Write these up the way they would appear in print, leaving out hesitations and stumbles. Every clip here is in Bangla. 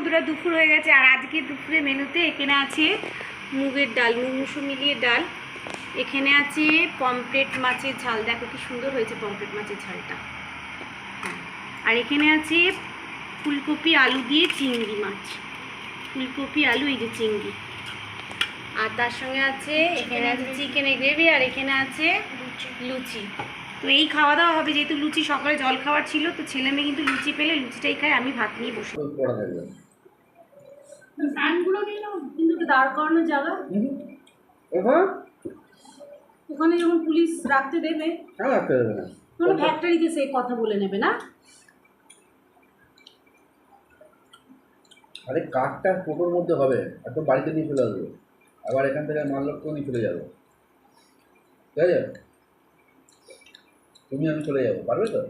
বন্ধুরা, দুপুর হয়ে গেছে। আর আজকে দুপুরে মেনুতে এখানে আছে মুগের ডাল, মুগ মুসুর মিলিয়ে ডাল। এখানে আছে পমফ্রেট মাছের ঝাল, দেখো কি সুন্দর হয়েছে পমফ্রেট মাছের ঝালটা। আর এখানে আছে ফুলকপি আলু দিয়ে চিংড়ি মাছ, ফুলকপি আলু, এই যে চিংড়ি। আর তার সঙ্গে আছে এখানে আছে চিকেনের গ্রেভি, আর এখানে আছে লুচি। তো এই খাওয়া দাওয়া হবে, যেহেতু লুচি সকালে জল খাওয়ার ছিল, তো ছেলে মেয়ে কিন্তু লুচি পেলে লুচিটাই খায়, আমি ভাত নিয়ে বসে। ফ্যানগুলো নিয়ে নাও, কিন্তু দাঁড় করানোর জায়গা ওখানে যখন পুলিশ রাখতে দেবে, কোনো ফ্যাক্টরিতে সেই কথা বলে নেবে না। আরে কাঠটা টোটোর মধ্যে হবে, একদম বাড়িতে নিয়ে চলে আসবে, আবার এখান থেকে মাললক্ষ্য নিয়ে চলে যাবো, ঠিক আছে? তুমি আমি চলে যাবো, পারবে তো?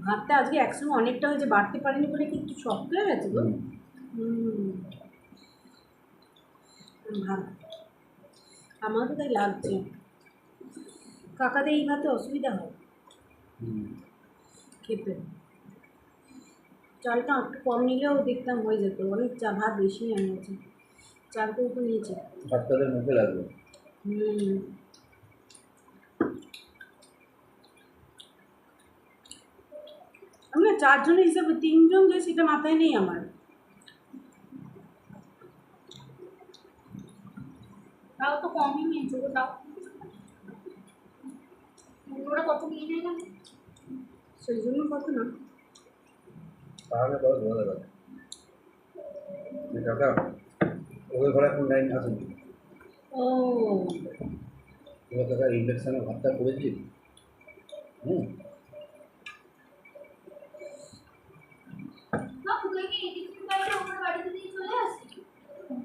ভাতটা আজকে একসঙ্গে অনেকটা হয়েছে, বাড়তে পারিনি বলে কি একটু শক্ত হয়ে গেছে গো। ভাত আমারও তো তাই লাগছে। কাকাদের এই ভাতে অসুবিধা হয় খেতে, চালটা একটু কম নিলেও দেখতাম হয়ে যেত, অনেক ভাত বেশি নেওয়া হয়েছে, চালটা একটু নিয়েছে, ভাতটাদের মুখে লাগবে। আমরা 4 জনের হিসাবে 3 জন যে সেটা মাথায় নেই আমার। তাও তো কমই নিয়েছে, তাও ওরা কত নিয়ে নেয় না, সেই জন্য কত না। তাহলে বলো ধরে দেবে কাকা, ওদের ঘরে এখন লাইন আসেনি। ও এবার কাকা ইন্ডাকশানে ভাতটা করেছি।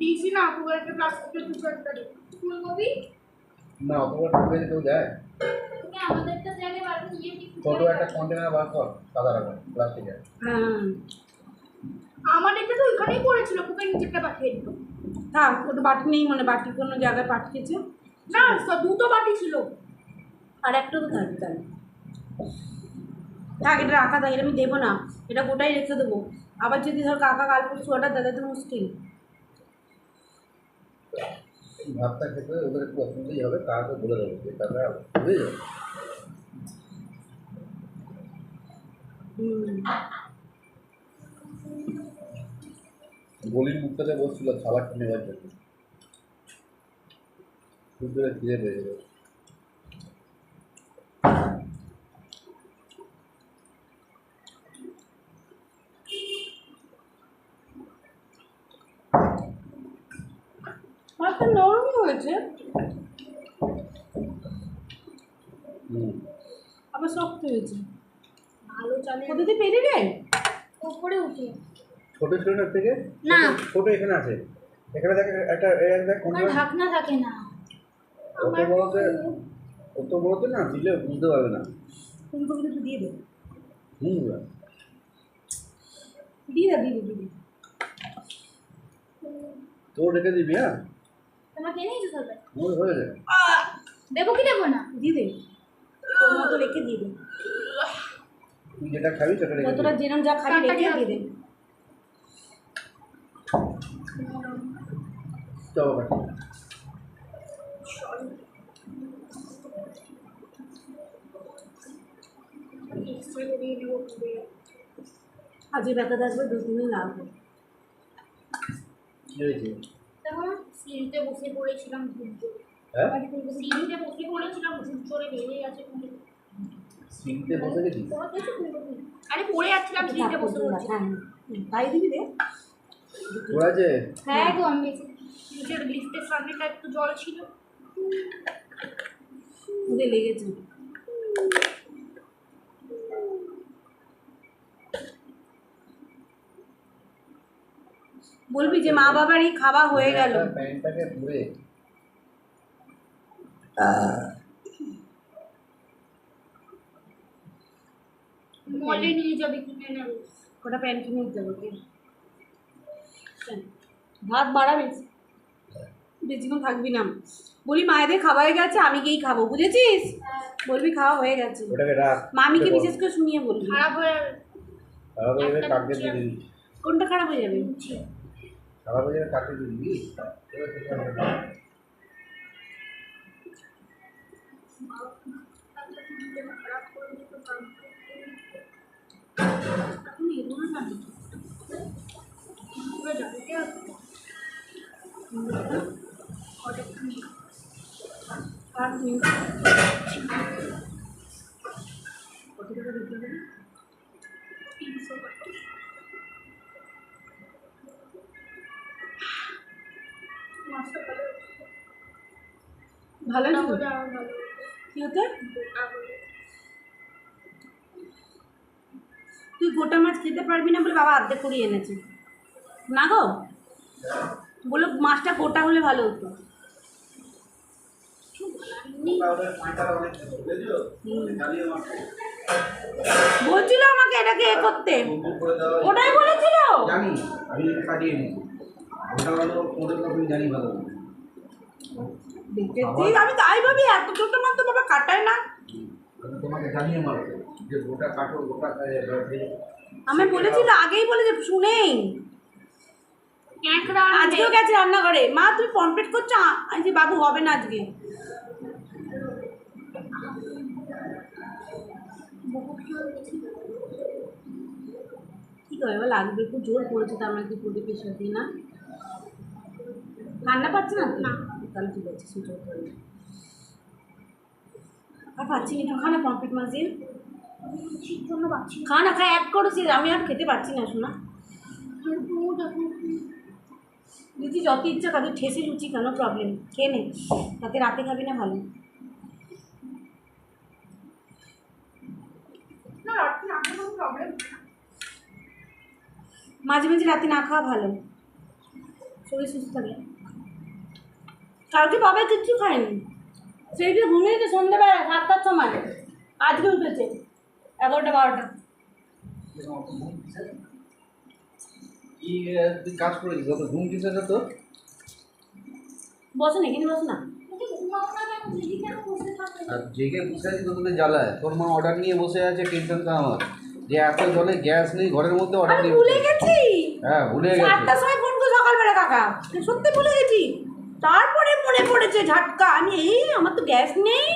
দিয়েছি না, একটা প্লাস্টিকের কিছু একটা ফুলকপি না অতবার ঢুকে কেউ যায়, ছোট একটা কন্টেনার বার কর সাদা রকম প্লাস্টিকের। আমার এটা তো ওইখানেই পড়েছিল, ওকে নিচেরটা পাঠিয়ে দিত। থাক, ওটা বাটি নেই, মানে বাটি কোনো জায়গায় পাঠিয়েছে না, দুটো বাটি ছিল, আর একটা তো থাকবে। তাহলে থাক, এটা রাখা থাকে, এটা আমি দেবো না, এটা গোটাই রেখে দেবো। আবার যদি ধর কাকা কাল পরশু অর্ডার দেয় তো মুশকিল। ভাতটা খেতে ওদের একটু অসুবিধাই হবে, কাকে বলে দেবো যে কাকা বুঝে যাবে। গলির মুখটাতে বসছিল খাবার নেওয়ার জন্য, খুব জোরে খিদে পেয়ে যাবে। মাছটা নরমই হয়েছে, আবার শক্ত হয়েছে, ভালো চালে। কোথাতে পেরে রে উপরে উঠে ছোট ছিল না থেকে না, ছোট এখানে আছে, এখানে দেখ একটা দেখ ঢাকনা থাকে না, অত বড়তে না দিলে বুঝতে পারবে না। ফুলকপি একটু দিয়ে দে, দিয়ে দে তোর রেখে দিবি। হ্যাঁ তোমাকে এনেছো সবাই হয়ে যাবে, দেবো কি দেবো না, দিয়ে দে, তোর মতো রেখে দিয়ে দে, তুই যেটা খাবি সেটা রেখে যতটা যেরকম যা খাবি রেখে দিয়ে দে। চলো কাটি। আজকে ব্যথা থাকবে, 2-3 দিন লাগবে। কি হয়েছে? সিঁড়িতে বসে পড়েছিলাম, সিঁড়িতে বসে পড়েছিলাম, ঝুট করে বেরিয়ে গেছে। সিঁড়িতে বসে গেছি? আরে পড়ে যাচ্ছিলাম সিঁড়িতে বসে পড়েছি। তাই দিবি রে, পড়েছে? হ্যাঁ গো, আমি নিচের লিফটের সামনেটা একটু জল ছিল, ওদের লেগেছে। বলবি যে মা বাবারই খাওয়া হয়ে গেল। প্যান্টটাকে ধরে মলে নিয়ে যাবে, কিনে নেবে, ওটা প্যান্ট কিনে দিতে হবে। ভাত বাড়াবিস, বেশিক্ষণ থাকবি না। বলি মায়েদের খাওয়া হয়ে গেছে, আমি গিয়েই খাবো, বুঝেছিস? বলবি খাওয়া হয়ে গেছে। ওটাকে রাখ। মামিকে বিশেষ করে শুনিয়ে বলবি। খারাপ হয়ে যাবে। খারাপ হয়ে যাবে, কাকে দিয়ে দিবি? কোনটা খারাপ হয়ে যাবে? খারাপ হয়ে যাবে, কাকে দিয়ে দিবি? আর তুমি ভালো ছিল কি হতে? তুই গোটা মাছ খেতে পারবি না বলে বাবা অর্ধেক করিয়ে এনেছে না গো, বলো মাছটা গোটা হলে ভালো হতো। বলছিল আমাকে এটাকে এ করতে, ওটাই বলেছিল। জানি আমি কাটিয়ে নিই, ওটা হলো ওদের কথা জানি ভালো। দেখেছিস, আমি তাই ভাবি এত ছোট মাছ তো বাবা কাটায় না। তোমাকে জানিয়ে মারবো যে গোটা কাটো, গোটা আমি বলেছিল আগেই বলেছে, শুনেই আজকেও গেছে রান্নাঘরে, মা তুমি পমপ্লেট করছো? আমি যে বাবু হবে না আজকে। কি করে এবার লাগবে, খুব জোর পড়েছে তো আমার কি প্রদীপ প্রেশার দিয়ে না, ঠান্ডা পাচ্ছে না তো? তাহলে ঠিক আছে, সুযোগ করে আর পাচ্ছি না, একটু খানা পমপ্লেট মাছ দিয়ে খানা খাই এক করেছি, আমি আর খেতে পারছি না শোনা। লুচি যত ইচ্ছা খাবি, ঠেসে লুচি কেন, প্রবলেম খেয়ে নে, তাতে রাতে খাবি না ভালো। মাঝে মাঝে রাতে না খাওয়া ভালো, শরীর সুস্থ থাকে। কালকে বাবা কিচ্ছু খায়নি, সেইটা ঘুমিয়েছে সন্ধ্যেবেলা 7টার সময়, আজকে উঠেছে 11টা 12টা। কি তুই কাজ করেছিস তো, ঘুম কিসে তো? বসে না, এখানে বস না। আর জেগে বসে আছি তো তোদের জ্বালায়, তোর মা অর্ডার নিয়ে বসে আছে, টেনশনটা আমার যে এত জলে গ্যাস নেই ঘরের মধ্যে, অর্ডার আমি নিয়ে ভুলে গেছি। হ্যাঁ ভুলে গেছি। 8টার সময় ফোন করে সকালবেলা কাকা, সত্যি ভুলে গেছি। তারপরে মনে পড়েছে ঝাটকা, আমি এই আমার তো গ্যাস নেই।